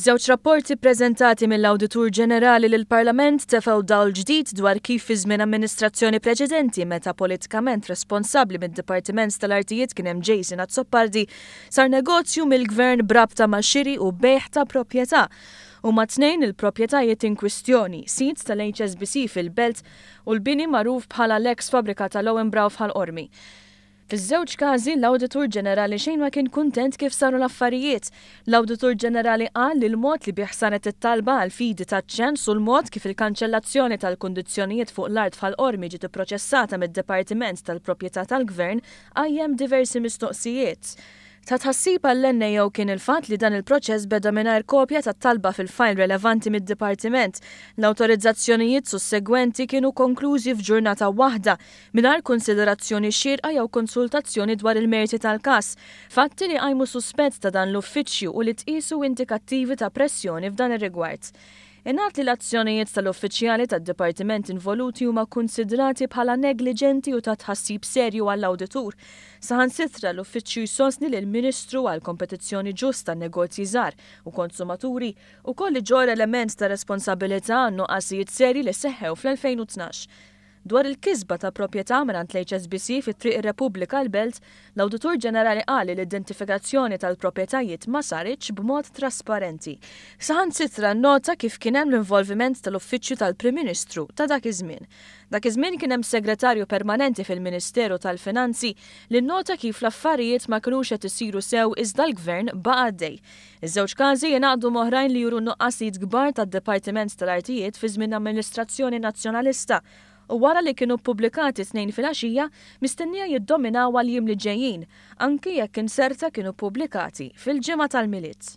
Żewġ rapporti ppreżentati mill-Awditur Ġenerali lill-Parlament tefgħu dawl ġdid dwar kif fi żmien amministrazzjoni preċedenti meta politikament responsabbli mid-Dipartiment tal-Artijiet kien hemm Jason Azzopardi sar negozju mill-Gvern brabta ma' xiri u bejħ ta' proprjetà. Huma tnejn il-proprjetajiet in kwistjoni, sit tal-HSBC fil-Belt u l-bini magħruf bħala l-eks fabrika tal-Owen bħal Qormi. Fiż-żewġ każi l-Awditur Ġenerali xejn ma kien kuntent kif saru l-affarijiet. L-Awditur Ġenerali qal li l-mod li bih saret it-talba għal fidi taċ-ċens u l-mod kif il-kanċellazzjoni tal-kundizzjonijiet fuq l-art bħal Qormi ġiet ipproċessata mid-Dipartiment tal-Proprjetà tal-Gvern qajjem diversi mistoqsijiet. Ta' tħassib għall-NAO kien il-fatt li dan il-proċess beda mingħajr kopja tat-talba fil-fajl relevanti mid-Dipartiment. L-awtorizzazzjonijiet sussegwenti kienu konklużi f'ġurnata waħda mingħajr konsiderazzjoni xierqa jew konsultazzjoni dwar il-merti tal-każ. Fatti li qajmu suspett ta' dan l-uffiċċju u li tqisu indikattivi ta' pressjoni f'dan ir-rigward. Ingħat li l-azzjonijiet tal-uffiċjali tad-Dipartiment involuti huma konsidrati bħala negliġenti u ta' tħassib serju għall-Awditur. Saħansitra l-uffiċċju jsostni lill-Ministru għall Kompetizzjoni Ġusta tan-Negozji Żgħar u Konsumaturi wkoll ġor element ta' responsabilità għan nuqqasijiet serji li seħħew fl-2012. Dwar il-kisba ta' proprjetà mingħand l-HSBC fit-Triq ir-Repubblika l-Belt, l-Awditur Ġenerali qal li l-identifikazzjoni tal-proprjetajiet ma saritx b'mod trasparenti. Saħansitra nnota kif kien hemm l-involviment tal-Uffiċċju tal-Prim Ministru ta' dak iż-żmien. Dak iż-żmien kien hemm segretarju permanenti fil-Ministeru tal-Finanzi li nnota kif l-affarijiet ma kinux qed isiru sew iżda l-Gvern baqa' għaddej. Iż-żewġ każi jingħaqdu moħrajn li juru nuqqasijiet kbar tad-Dipartiment tal-Artijiet fi żmien Amministrazzjoni Nazzjonalista. U wara li kienu ppubblikati tnejn fil-għaxija, mistennija jiddominaw għal jiem li ġejjin, anki jekk inserta kienu ppubblikati fil-ġimgħa tal-miliet.